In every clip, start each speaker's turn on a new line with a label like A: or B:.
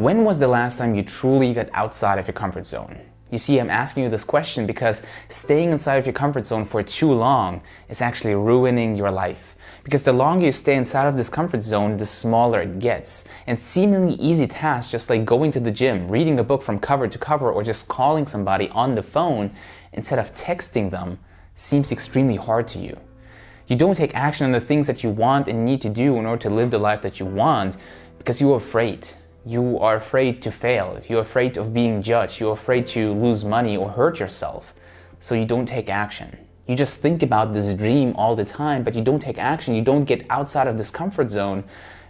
A: When was the last time you truly got outside of your comfort zone? You see, I'm asking you this question because staying inside of your comfort zone for too long is actually ruining your life. Because the longer you stay inside of this comfort zone, the smaller it gets. And seemingly easy tasks, just like going to the gym, reading a book from cover to cover, or just calling somebody on the phone instead of texting them, seems extremely hard to you. You don't take action on the things that you want and need to do in order to live the life that you want because you are afraid. You are afraid to fail. You're afraid of being judged. You're afraid to lose money or hurt yourself. So you don't take action. You just think about this dream all the time, but you don't take action. You don't get outside of this comfort zone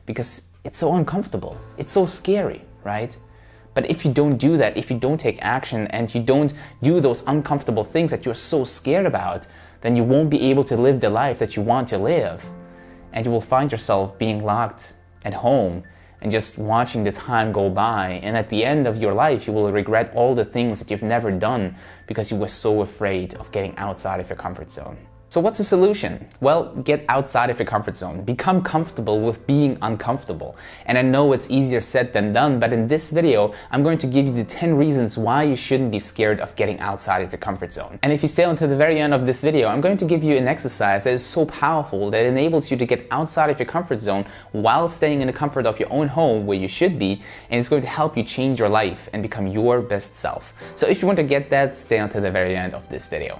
A: because it's so uncomfortable. It's so scary, right? But if you don't do that, if you don't take action and you don't do those uncomfortable things that you're so scared about, then you won't be able to live the life that you want to live. And you will find yourself being locked at home and just watching the time go by. And at the end of your life, you will regret all the things that you've never done because you were so afraid of getting outside of your comfort zone. So what's the solution? Well, get outside of your comfort zone. Become comfortable with being uncomfortable. And I know it's easier said than done, but in this video, I'm going to give you the 10 reasons why you shouldn't be scared of getting outside of your comfort zone. And if you stay until the very end of this video, I'm going to give you an exercise that is so powerful that enables you to get outside of your comfort zone while staying in the comfort of your own home where you should be, and it's going to help you change your life and become your best self. So if you want to get that, stay until the very end of this video.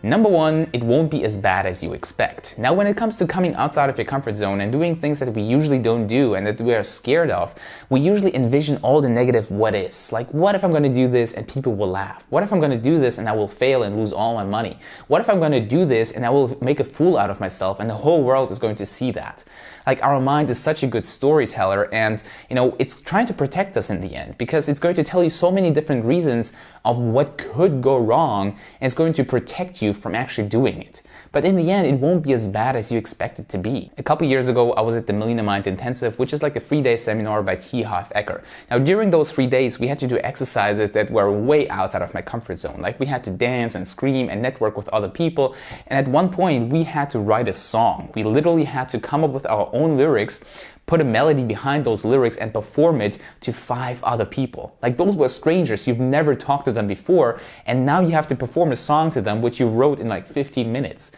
A: Number one, it won't be as bad as you expect. Now, when it comes to coming outside of your comfort zone and doing things that we usually don't do and that we are scared of, we usually envision all the negative what ifs. Like, what if I'm going to do this and people will laugh? What if I'm going to do this and I will fail and lose all my money? What if I'm going to do this and I will make a fool out of myself and the whole world is going to see that? Like, our mind is such a good storyteller, and it's trying to protect us in the end because it's going to tell you so many different reasons of what could go wrong, and it's going to protect you from actually doing it. But in the end, it won't be as bad as you expect it to be. A couple years ago, I was at the Millionaire Mind Intensive, which is like a 3-day seminar by T. Harv Eker. Now, during those 3 days, we had to do exercises that were way outside of my comfort zone. Like, we had to dance and scream and network with other people. And at one point, we had to write a song. We literally had to come up with our own lyrics, put a melody behind those lyrics and perform it to 5 other people. Like, those were strangers. You've never talked to them before, and now you have to perform a song to them which you wrote in like 15 minutes.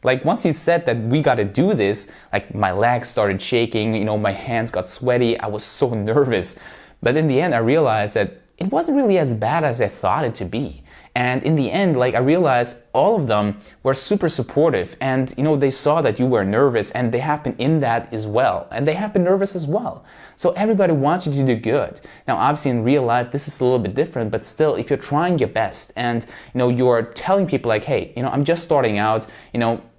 A: Like, once he said that we got to do this, like, my legs started shaking, my hands got sweaty. I was so nervous. But in the end, I realized that it wasn't really as bad as I thought it to be. And in the end, I realized all of them were super supportive, and they saw that you were nervous, and they have been in that as well, and they have been nervous as well. So everybody wants you to do good. Now, obviously in real life, this is a little bit different, but still, if you're trying your best and you're telling people like, hey, I'm just starting out,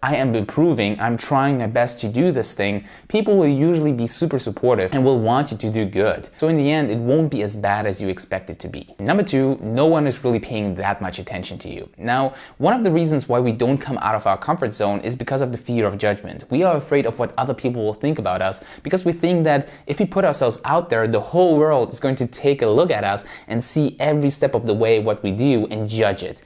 A: I am improving, I'm trying my best to do this thing, people will usually be super supportive and will want you to do good. So in the end, it won't be as bad as you expect it to be. Number two, no one is really paying that much attention to you. Now, one of the reasons why we don't come out of our comfort zone is because of the fear of judgment. We are afraid of what other people will think about us because we think that if we put ourselves out there, the whole world is going to take a look at us and see every step of the way what we do and judge it.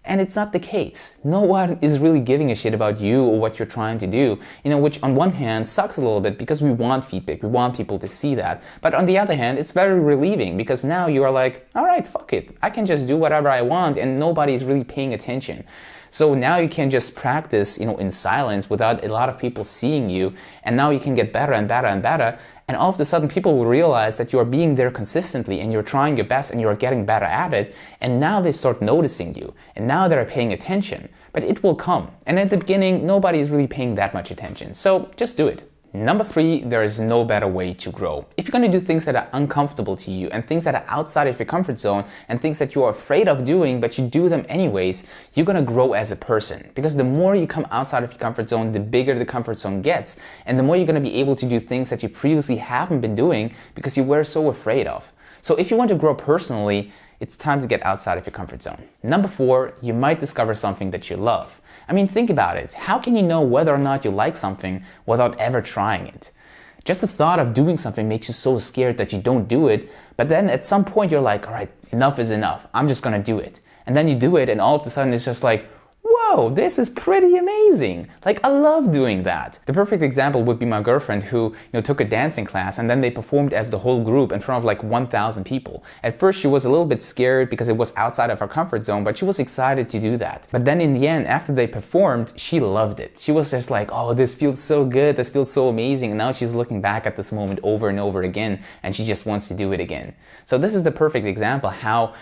A: And it's not the case. No one is really giving a shit about you or what you're trying to do, which on one hand sucks a little bit because we want feedback, we want people to see that. But on the other hand, it's very relieving because now you are like, all right, fuck it. I can just do whatever I want and nobody's really paying attention. So now you can just practice, in silence without a lot of people seeing you. And now you can get better and better and better. And all of a sudden people will realize that you're being there consistently and you're trying your best and you're getting better at it. And now they start noticing you. And now they're paying attention. But it will come. And at the beginning, nobody is really paying that much attention. So just do it. Number 3, there is no better way to grow. If you're going to do things that are uncomfortable to you and things that are outside of your comfort zone and things that you are afraid of doing, but you do them anyways, you're going to grow as a person. Because the more you come outside of your comfort zone, the bigger the comfort zone gets. And the more you're going to be able to do things that you previously haven't been doing because you were so afraid of. So if you want to grow personally, it's time to get outside of your comfort zone. Number 4, you might discover something that you love. I mean, think about it. How can you know whether or not you like something without ever trying it? Just the thought of doing something makes you so scared that you don't do it, but then at some point you're like, all right, enough is enough. I'm just gonna do it. And then you do it and all of a sudden it's just like, whoa, this is pretty amazing. Like, I love doing that. The perfect example would be my girlfriend who, took a dancing class and then they performed as the whole group in front of like 1,000 people. At first she was a little bit scared because it was outside of her comfort zone, but she was excited to do that. But then in the end, after they performed, she loved it. She was just like, oh, this feels so good. This feels so amazing. And now she's looking back at this moment over and over again, and she just wants to do it again. So this is the perfect example how,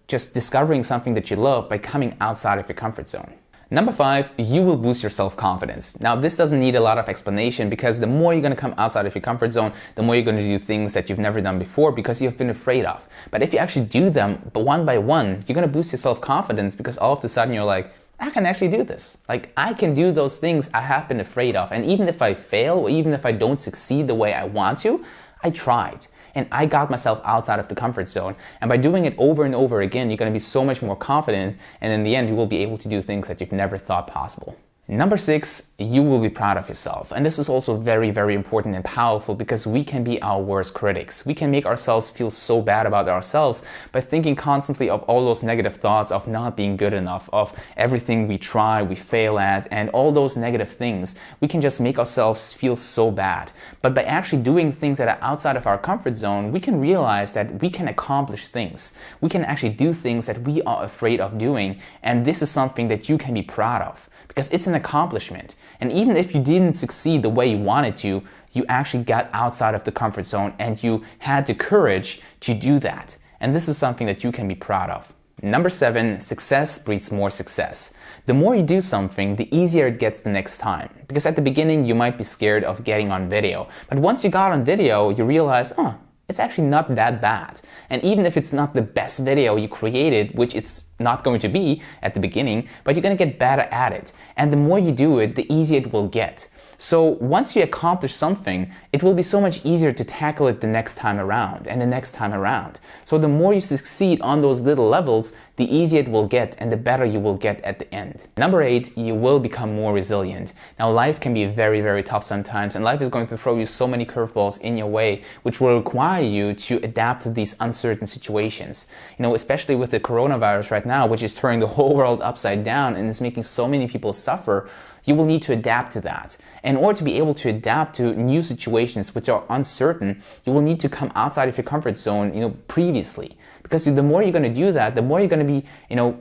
A: just discovering something that you love by coming outside of your comfort zone. Number 5, you will boost your self-confidence. Now, this doesn't need a lot of explanation because the more you're going to come outside of your comfort zone, the more you're going to do things that you've never done before because you've been afraid of. But if you actually do them, but one by one, you're going to boost your self-confidence because all of a sudden you're like, I can actually do this. Like, I can do those things I have been afraid of. And even if I fail, or even if I don't succeed the way I want to, I tried. And I got myself outside of the comfort zone. And by doing it over and over again, you're going to be so much more confident. And in the end, you will be able to do things that you've never thought possible. Number 6, you will be proud of yourself. And this is also very, very important and powerful because we can be our worst critics. We can make ourselves feel so bad about ourselves by thinking constantly of all those negative thoughts of not being good enough, of everything we try, we fail at, and all those negative things. We can just make ourselves feel so bad. But by actually doing things that are outside of our comfort zone, we can realize that we can accomplish things. We can actually do things that we are afraid of doing. And this is something that you can be proud of, because it's an accomplishment. And even if you didn't succeed the way you wanted to, you actually got outside of the comfort zone and you had the courage to do that. And this is something that you can be proud of. Number 7, success breeds more success. The more you do something, the easier it gets the next time. Because at the beginning, you might be scared of getting on video. But once you got on video, you realize, oh, it's actually not that bad. And even if it's not the best video you created, which it's not going to be at the beginning, but you're going to get better at it. And the more you do it, the easier it will get. So once you accomplish something, it will be so much easier to tackle it the next time around and the next time around. So the more you succeed on those little levels, the easier it will get and the better you will get at the end. Number 8, you will become more resilient. Now, life can be very, very tough sometimes, and life is going to throw you so many curveballs in your way, which will require you to adapt to these uncertain situations. Especially with the coronavirus right now, which is turning the whole world upside down and is making so many people suffer. You will need to adapt to that. In order to be able to adapt to new situations which are uncertain, you will need to come outside of your comfort zone, previously. Because the more you're going to do that, the more you're going to be,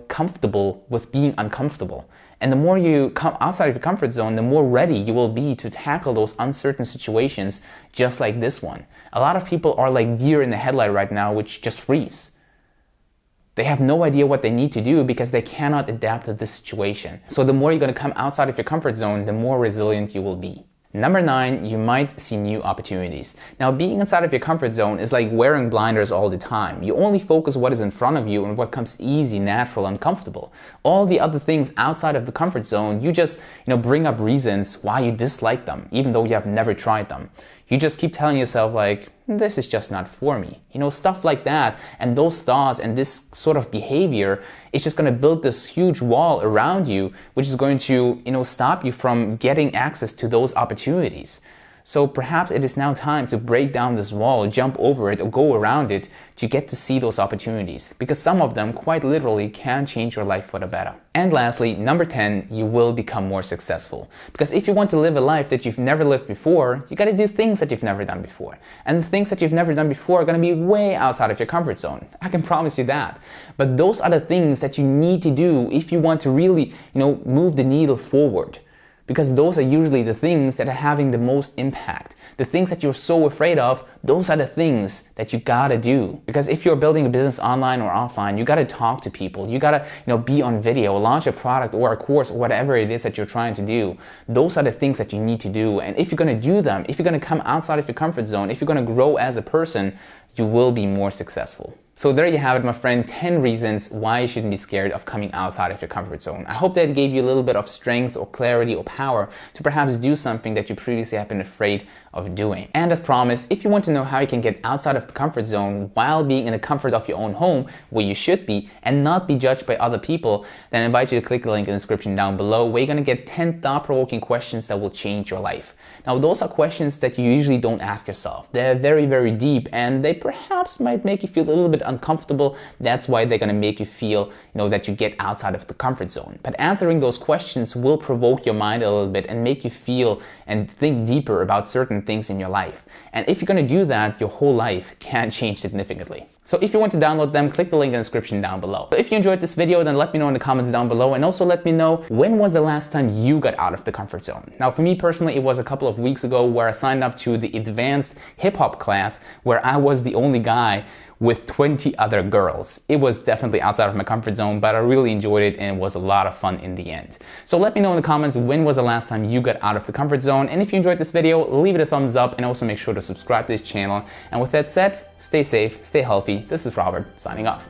A: comfortable with being uncomfortable. And the more you come outside of your comfort zone, the more ready you will be to tackle those uncertain situations just like this one. A lot of people are like deer in the headlight right now, which just freeze. They have no idea what they need to do because they cannot adapt to this situation. So the more you're going to come outside of your comfort zone, the more resilient you will be. Number 9, you might see new opportunities. Now, being inside of your comfort zone is like wearing blinders all the time. You only focus what is in front of you and what comes easy, natural, and comfortable. All the other things outside of the comfort zone, you just, bring up reasons why you dislike them, even though you have never tried them. You just keep telling yourself like, this is just not for me. Stuff like that. And those thoughts and this sort of behavior is just going to build this huge wall around you, which is going to, stop you from getting access to those opportunities. So perhaps it is now time to break down this wall, jump over it, or go around it to get to see those opportunities, because some of them quite literally can change your life for the better. And lastly, number 10, you will become more successful. Because if you want to live a life that you've never lived before, you got to do things that you've never done before. And the things that you've never done before are going to be way outside of your comfort zone. I can promise you that. But those are the things that you need to do if you want to really, move the needle forward. Because those are usually the things that are having the most impact. The things that you're so afraid of, those are the things that you gotta do. Because if you're building a business online or offline, you gotta talk to people. You gotta, be on video, launch a product or a course or whatever it is that you're trying to do. Those are the things that you need to do. And if you're gonna do them, if you're gonna come outside of your comfort zone, if you're gonna grow as a person, you will be more successful. So there you have it, my friend, 10 reasons why you shouldn't be scared of coming outside of your comfort zone. I hope that it gave you a little bit of strength or clarity or power to perhaps do something that you previously have been afraid of doing. And as promised, if you want to know how you can get outside of the comfort zone while being in the comfort of your own home, where you should be, and not be judged by other people, then I invite you to click the link in the description down below, where you're going to get 10 thought-provoking questions that will change your life. Now, those are questions that you usually don't ask yourself. They're very, very deep, and they perhaps might make you feel a little bit uncomfortable. That's why they're going to make you feel, that you get outside of the comfort zone. But answering those questions will provoke your mind a little bit and make you feel and think deeper about certain things in your life. And if you're going to do that, your whole life can change significantly. So if you want to download them, click the link in the description down below. So if you enjoyed this video, then let me know in the comments down below, and also let me know, when was the last time you got out of the comfort zone? Now for me personally, it was a couple of weeks ago where I signed up to the advanced hip hop class where I was the only guy with 20 other girls. It was definitely outside of my comfort zone, but I really enjoyed it and it was a lot of fun in the end. So let me know in the comments, when was the last time you got out of the comfort zone? And if you enjoyed this video, leave it a thumbs up and also make sure to subscribe to this channel. And with that said, stay safe, stay healthy. This is Robert signing off.